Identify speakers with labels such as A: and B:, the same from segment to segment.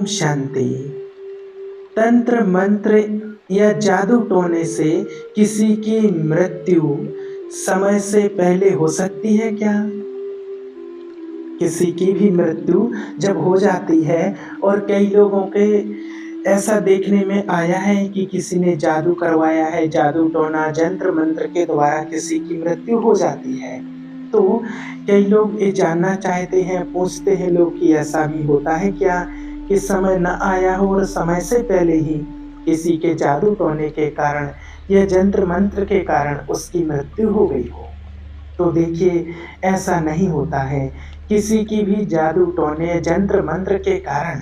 A: ओम शांति। तंत्र मंत्र या जादू टोने से किसी की मृत्यु समय से पहले हो सकती है क्या? किसी की भी मृत्यु जब हो जाती है और कई लोगों के ऐसा देखने में आया है कि किसी ने जादू करवाया है, जादू टोना जंत्र मंत्र के द्वारा किसी की मृत्यु हो जाती है। तो कई लोग ये जानना चाहते हैं, पूछते हैं लोग कि ऐसा भी होता है क्या कि समय न आया हो और समय से पहले ही किसी के जादू टोने के कारण या जंत्र मंत्र के कारण उसकी मृत्यु हो गई हो? तो देखिए, ऐसा नहीं होता है। किसी की भी जादू टोने जंत्र मंत्र के कारण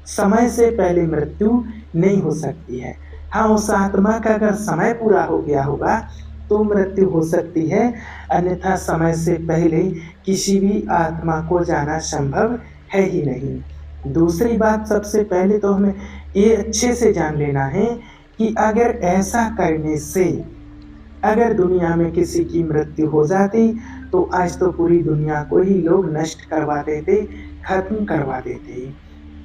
A: समय से पहले मृत्यु नहीं हो सकती है। हाँ, उस आत्मा का अगर समय पूरा हो गया होगा तो मृत्यु हो सकती है, अन्यथा समय से पहले किसी भी आत्मा को जाना संभव है ही नहीं। दूसरी बात, सबसे पहले तो हमें ये अच्छे से जान लेना है कि अगर ऐसा करने से अगर दुनिया में किसी की मृत्यु हो जाती तो आज तो पूरी दुनिया को ही लोग नष्ट करवा देते, खत्म करवा देते।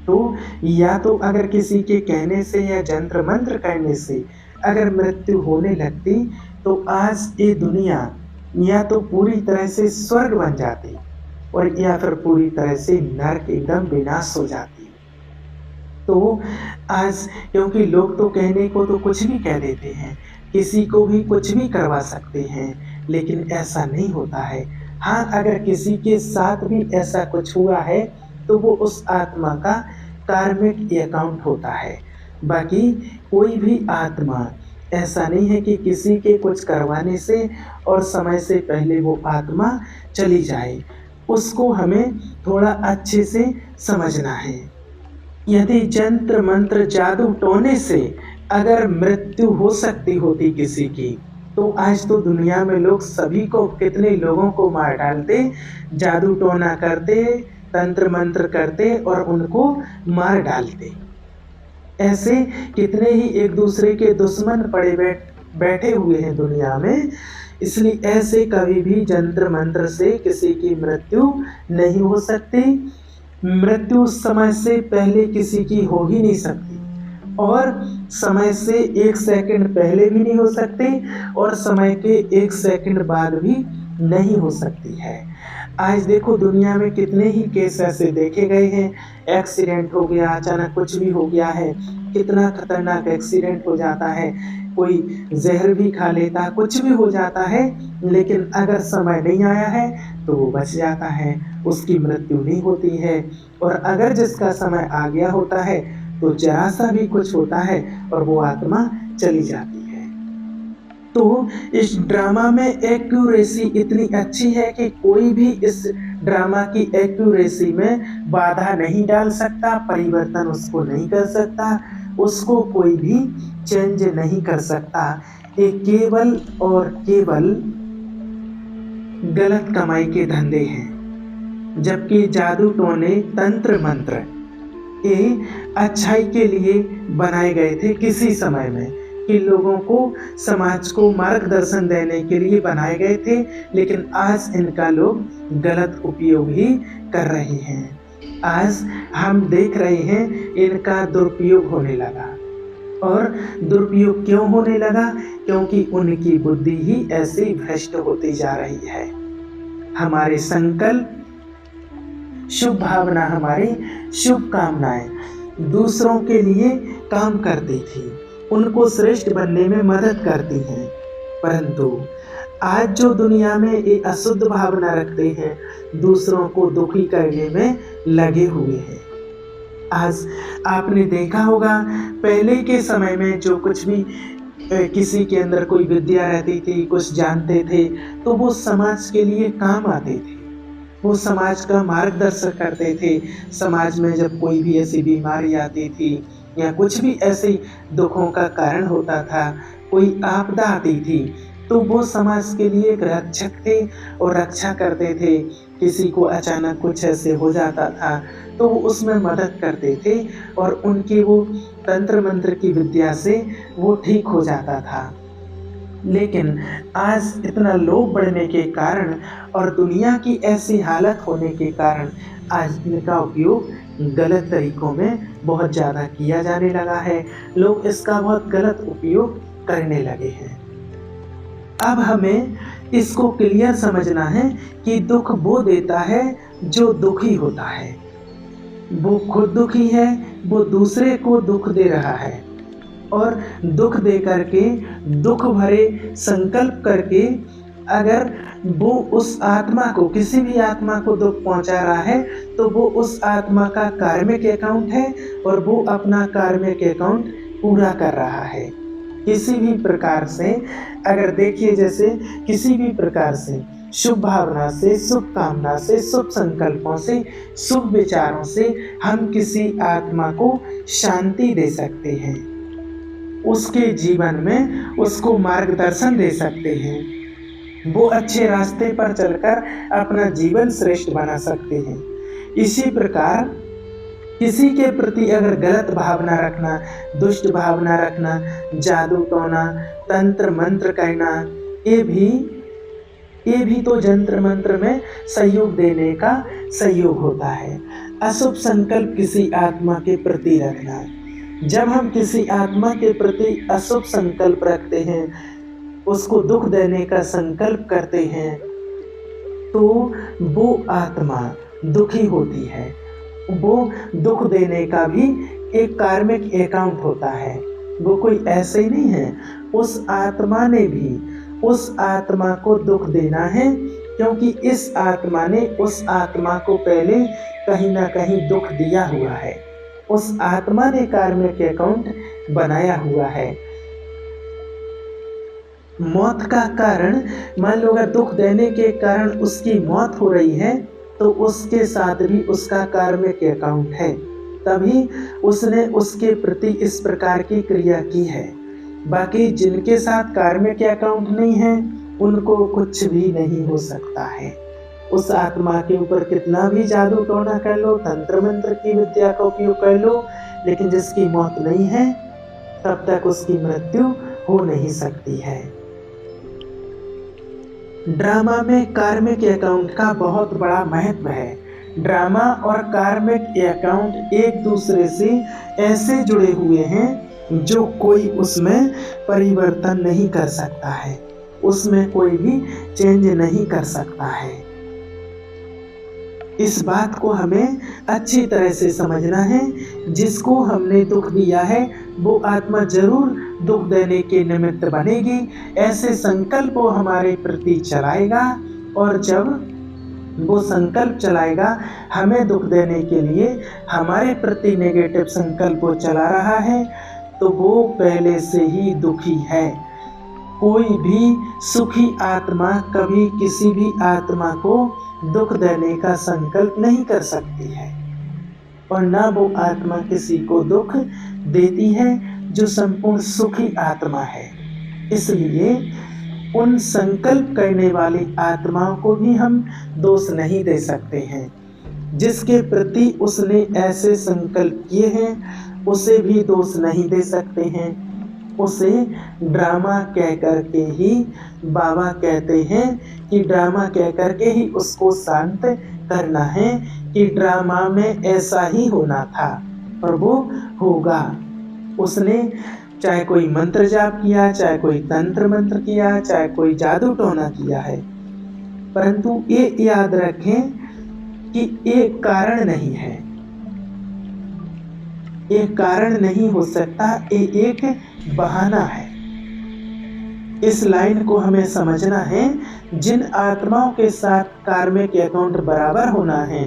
A: तो या तो अगर किसी के कहने से या जंत्र मंत्र करने से अगर मृत्यु होने लगती तो आज ये दुनिया या तो पूरी तरह से स्वर्ग बन जाती और या फिर पूरी तरह से नरक, एकदम विनाश हो जाती। तो आज क्योंकि लोग तो कहने को तो कुछ भी कह देते हैं, किसी को भी कुछ भी करवा सकते हैं, लेकिन ऐसा नहीं होता है। हाँ, अगर किसी के साथ भी ऐसा कुछ हुआ है तो वो उस आत्मा का कार्मिक अकाउंट होता है। बाकी कोई भी आत्मा ऐसा नहीं है कि किसी के कुछ करवाने से और समय से पहले वो आत्मा चली जाए। उसको हमें थोड़ा अच्छे से समझना है। यदि जंत्र मंत्र जादू टोने से अगर मृत्यु हो सकती होती किसी की, तो आज तो दुनिया में लोग सभी को, कितने लोगों को मार डालते, जादू टोना करते, तंत्र मंत्र करते और उनको मार डालते। ऐसे कितने ही एक दूसरे के दुश्मन पड़े बैठे हुए हैं दुनिया में। इसलिए ऐसे कभी भी जंत्र मंत्र से किसी की मृत्यु नहीं हो सकती। मृत्यु समय से पहले किसी की हो ही नहीं सकती और समय से 1 सेकंड पहले भी नहीं हो सकती और समय के 1 सेकंड बाद भी नहीं हो सकती है। आज देखो, दुनिया में कितने ही केस ऐसे देखे गए हैं, एक्सीडेंट हो गया, अचानक कुछ भी हो गया है, कितना खतरनाक एक्सीडेंट हो जाता है, कोई जहर भी खा लेता, कुछ भी हो जाता है, लेकिन अगर समय नहीं आया है तो वो बच जाता है, उसकी मृत्यु नहीं होती है। और अगर जिसका समय आ गया होता है तो जरा सा भी कुछ होता है और वो आत्मा चली जाती है। तो इस ड्रामा में एक्यूरेसी इतनी अच्छी है कि कोई भी इस ड्रामा की एक्यूरेसी में बाधा नहीं डाल सकता, परिवर्तन उसको नहीं कर सकता, उसको कोई भी चेंज नहीं कर सकता। ये केवल और केवल गलत कमाई के धंधे हैं, जबकि जादू टोने तंत्र मंत्र ये अच्छाई के लिए बनाए गए थे किसी समय में, कि लोगों को, समाज को मार्गदर्शन देने के लिए बनाए गए थे, लेकिन आज इनका लोग गलत उपयोग ही कर रहे हैं। आज हम देख रहे हैं इनका दुरुपयोग होने लगा। और दुरुपयोग क्यों होने लगा? क्योंकि उनकी बुद्धि ही ऐसी भ्रष्ट होती जा रही है। हमारे संकल्प, शुभ भावना, हमारी शुभ कामनाएं दूसरों के लिए काम करती थी, उनको श्रेष्ठ बनने में मदद करती हैं, परंतु आज जो दुनिया में ये अशुद्ध भावना रखते हैं, दूसरों को दुखी करने में लगे हुए हैं। आज आपने देखा होगा, पहले के समय में जो कुछ भी किसी के अंदर कोई विद्या रहती थी, कुछ जानते थे, तो वो समाज के लिए काम आते थे, वो समाज का मार्गदर्शन करते थे। समाज में जब कोई भी ऐसी बीमारी आती थी या कुछ भी ऐसे दुखों का कारण होता था, कोई आपदा आती थी, तो वो समाज के लिए एक रक्षक थे और रक्षा करते थे। किसी को अचानक कुछ ऐसे हो जाता था तो वो उसमें मदद करते थे और उनकी वो तंत्र मंत्र की विद्या से वो ठीक हो जाता था। लेकिन आज इतना लोभ बढ़ने के कारण और दुनिया की ऐसी हालत होने के कारण आज इनका उपयोग गलत तरीकों में बहुत ज़्यादा किया जाने लगा है। लोग इसका बहुत गलत उपयोग करने लगे हैं। अब हमें इसको क्लियर समझना है कि दुख वो देता है जो दुखी होता है। वो खुद दुखी है, वो दूसरे को दुख दे रहा है, और दुख दे करके, दुख भरे संकल्प करके अगर वो उस आत्मा को, किसी भी आत्मा को दुख पहुंचा रहा है, तो वो उस आत्मा का कार्मिक अकाउंट है और वो अपना कार्मिक अकाउंट पूरा कर रहा है। किसी भी प्रकार से अगर देखिए, जैसे किसी भी प्रकार से शुभ भावना से, शुभ कामना से, शुभ संकल्पों से, शुभ विचारों से हम किसी आत्मा को शांति दे सकते हैं, उसके जीवन में उसको मार्गदर्शन दे सकते हैं, वो अच्छे रास्ते पर चलकर अपना जीवन श्रेष्ठ बना सकते हैं। इसी प्रकार किसी के प्रति अगर गलत भावना रखना, दुष्ट भावना रखना, जादू टोना, तंत्र मंत्र करना, ये भी तो जंत्र मंत्र में सहयोग देने का सहयोग होता है। अशुभ संकल्प किसी आत्मा के प्रति रखना, जब हम किसी आत्मा के प्रति अशुभ संकल्प रखते हैं, उसको दुख देने का संकल्प करते हैं, तो वो आत्मा दुखी होती है। वो दुख देने का भी एक कार्मिक अकाउंट होता है। वो कोई ऐसे ही नहीं है, उस आत्मा ने भी उस आत्मा को दुख देना है, क्योंकि इस आत्मा ने उस आत्मा को पहले कहीं ना कहीं दुख दिया हुआ है। उस आत्मा ने कार्मिक अकाउंट बनाया हुआ है। मौत का कारण, मान लो अगर दुख देने के कारण उसकी मौत हो रही है, तो उसके साथ भी उसका कार्मिक अकाउंट है, तभी उसने उसके प्रति इस प्रकार की क्रिया की है। बाकी जिनके साथ कार्मिक अकाउंट नहीं है, उनको कुछ भी नहीं हो सकता है। उस आत्मा के ऊपर कितना भी जादू टोना कर लो, तंत्र मंत्र की विद्या का उपयोग कर लो, लेकिन जिसकी मौत नहीं है, तब तक उसकी मृत्यु हो नहीं सकती है। ड्रामा में कार्मिक अकाउंट का बहुत बड़ा महत्व है। ड्रामा और कार्मिक अकाउंट एक दूसरे से ऐसे जुड़े हुए हैं जो कोई उसमें परिवर्तन नहीं कर सकता है, उसमें कोई भी चेंज नहीं कर सकता है। इस बात को हमें अच्छी तरह से समझना है। जिसको हमने दुख दिया है, वो आत्मा जरूर दुख देने के निमित्त बनेगी, ऐसे संकल्प वो हमारे प्रति चलाएगा, और जब वो संकल्प चलाएगा हमें दुख देने के लिए, हमारे प्रति नेगेटिव संकल्प वो चला रहा है, तो वो पहले से ही दुखी है। कोई भी सुखी आत्मा कभी किसी भी आत्मा को दुख देने का संकल्प नहीं कर सकती है, और ना वो आत्मा किसी को दुख देती है जो संपूर्ण सुखी आत्मा है। इसलिए उन संकल्प करने वाली आत्माओं को भी हम दोष नहीं दे सकते हैं। जिसके प्रति उसने ऐसे संकल्प किए हैं, उसे भी दोष नहीं दे सकते हैं। उसे ड्रामा कह करके ही, बाबा कहते हैं कि ड्रामा कह करके ही उसको शांत करना है, कि ड्रामा में ऐसा ही होना था और वो होगा। उसने चाहे कोई मंत्र जाप किया, चाहे कोई तंत्र मंत्र किया, चाहे कोई जादू टोना किया है, परंतु ये याद रखें कि एक कारण नहीं है, एक कारण नहीं हो सकता, ये एक बहाना है। इस लाइन को हमें समझना है। जिन आत्माओं के साथ कार्मिक अकाउंट बराबर होना है,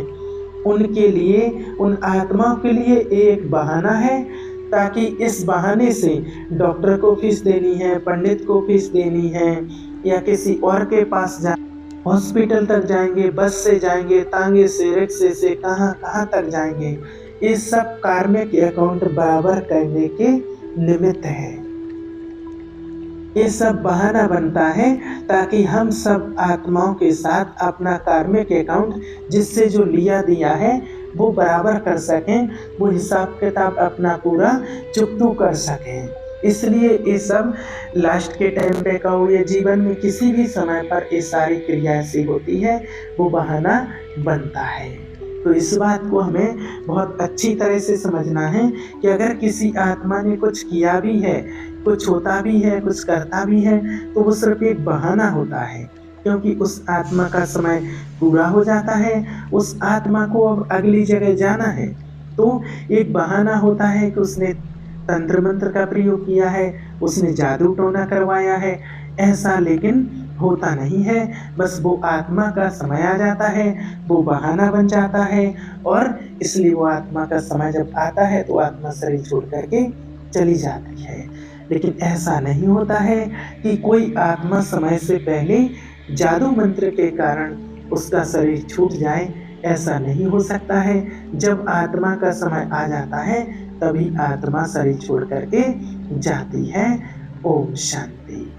A: उनके लिए, उन आत्माओं के लिए एक बहाना है, ताकि इस बहाने से डॉक्टर को फीस देनी है, पंडित को फीस देनी है, या किसी और के पास हॉस्पिटल तक जाएंगे, बस से जाएंगे, तांगे से, रिक्शे से, कहाँ कहाँ तक जाएंगे, ये सब कार्मिक अकाउंट बराबर करने के निमित्त है। ये सब बहाना बनता है ताकि हम सब आत्माओं के साथ अपना कार्मिक अकाउंट, जिससे जो लिया दिया है, वो बराबर कर सकें, वो हिसाब किताब अपना पूरा चुकतू कर सकें। इसलिए ये सब लास्ट के टाइम पे कहो या जीवन में किसी भी समय पर ये सारी क्रिया ऐसी होती है, वो बहाना बनता है। तो इस बात को हमें बहुत अच्छी तरह से समझना है कि अगर किसी आत्मा ने कुछ किया भी है, कुछ होता भी है, कुछ करता भी है, तो वो सिर्फ एक बहाना होता है, क्योंकि उस आत्मा का समय पूरा हो जाता है, उस आत्मा को अब अगली जगह जाना है। तो एक बहाना होता है कि उसने तंत्र मंत्र का प्रयोग किया है, उसने जादू टोना करवाया है, ऐसा लेकिन होता नहीं है। बस वो आत्मा का समय आ जाता है, वो बहाना बन जाता है, और इसलिए वो आत्मा का समय जब आता है तो आत्मा शरीर छोड़ करके चली जाती है। लेकिन ऐसा नहीं होता है कि कोई आत्मा समय से पहले जादू मंत्र के कारण उसका शरीर छूट जाए, ऐसा नहीं हो सकता है। जब आत्मा का समय आ जाता है तभी आत्मा शरीर छोड़ करके जाती है। ओम शांति।